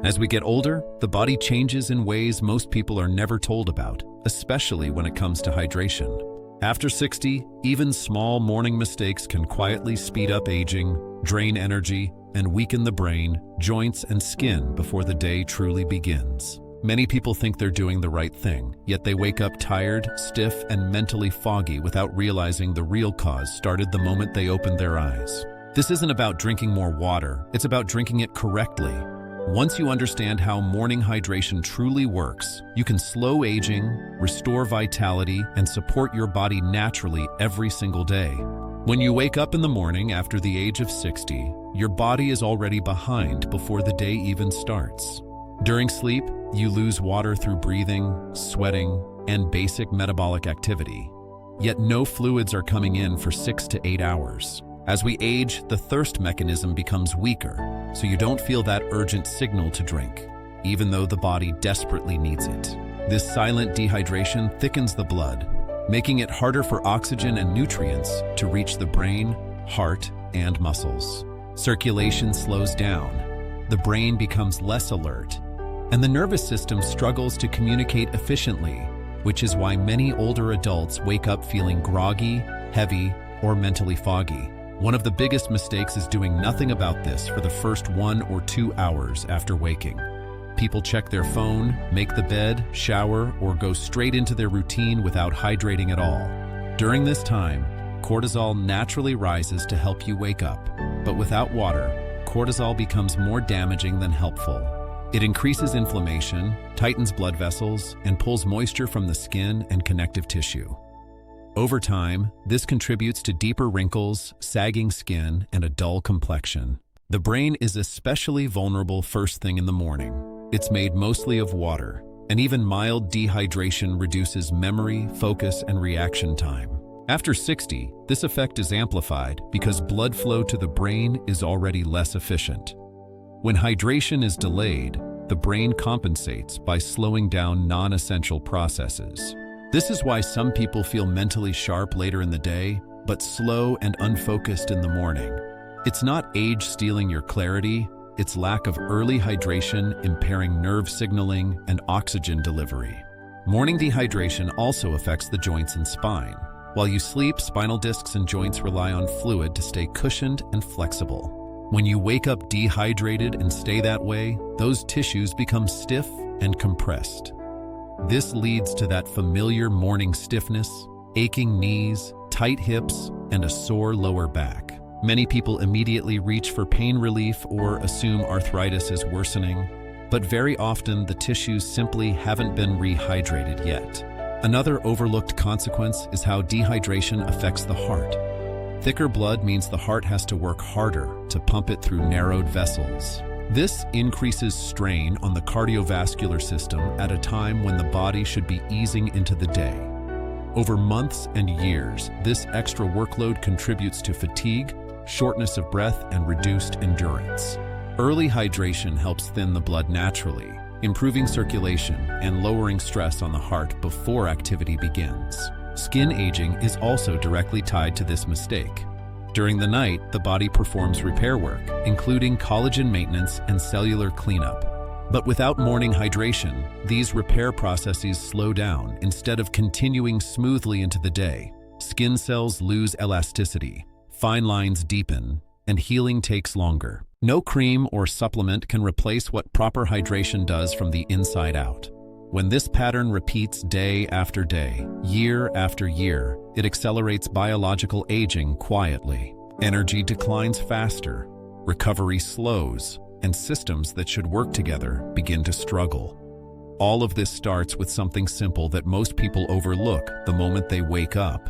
As we get older, the body changes in ways most people are never told about, especially when it comes to hydration. After 60, even small morning mistakes can quietly speed up aging, drain energy, and weaken the brain, joints, and skin before the day truly begins. Many people think they're doing the right thing, yet they wake up tired, stiff, and mentally foggy without realizing the real cause started the moment they opened their eyes. This isn't about drinking more water, it's about drinking it correctly. Once you understand how morning hydration truly works, you can slow aging, restore vitality, and support your body naturally every single day. When you wake up in the morning after the age of 60, your body is already behind before the day even starts. During sleep, you lose water through breathing, sweating, and basic metabolic activity. Yet no fluids are coming in for 6 to 8 hours. As we age, the thirst mechanism becomes weaker, so you don't feel that urgent signal to drink, even though the body desperately needs it. This silent dehydration thickens the blood, making it harder for oxygen and nutrients to reach the brain, heart, and muscles. Circulation slows down, the brain becomes less alert, and the nervous system struggles to communicate efficiently, which is why many older adults wake up feeling groggy, heavy, or mentally foggy. One of the biggest mistakes is doing nothing about this for the first 1 or 2 hours after waking. People check their phone, make the bed, shower, or go straight into their routine without hydrating at all. During this time, cortisol naturally rises to help you wake up, but without water, cortisol becomes more damaging than helpful. It increases inflammation, tightens blood vessels, and pulls moisture from the skin and connective tissue. Over time, this contributes to deeper wrinkles, sagging skin, and a dull complexion. The brain is especially vulnerable first thing in the morning. It's made mostly of water, and even mild dehydration reduces memory, focus, and reaction time. After 60, this effect is amplified because blood flow to the brain is already less efficient. When hydration is delayed, the brain compensates by slowing down non-essential processes. This is why some people feel mentally sharp later in the day, but slow and unfocused in the morning. It's not age stealing your clarity, it's lack of early hydration impairing nerve signaling and oxygen delivery. Morning dehydration also affects the joints and spine. While you sleep, spinal discs and joints rely on fluid to stay cushioned and flexible. When you wake up dehydrated and stay that way, those tissues become stiff and compressed. This leads to that familiar morning stiffness, aching knees, tight hips, and a sore lower back. Many people immediately reach for pain relief or assume arthritis is worsening, but very often the tissues simply haven't been rehydrated yet. Another overlooked consequence is how dehydration affects the heart. Thicker blood means the heart has to work harder to pump it through narrowed vessels. This increases strain on the cardiovascular system at a time when the body should be easing into the day. Over months and years, this extra workload contributes to fatigue, shortness of breath, and reduced endurance. Early hydration helps thin the blood naturally, improving circulation and lowering stress on the heart before activity begins. Skin aging is also directly tied to this mistake. During the night, the body performs repair work, including collagen maintenance and cellular cleanup. But without morning hydration, these repair processes slow down instead of continuing smoothly into the day. Skin cells lose elasticity, fine lines deepen, and healing takes longer. No cream or supplement can replace what proper hydration does from the inside out. When this pattern repeats day after day, year after year, it accelerates biological aging quietly. Energy declines faster, recovery slows, and systems that should work together begin to struggle. All of this starts with something simple that most people overlook the moment they wake up: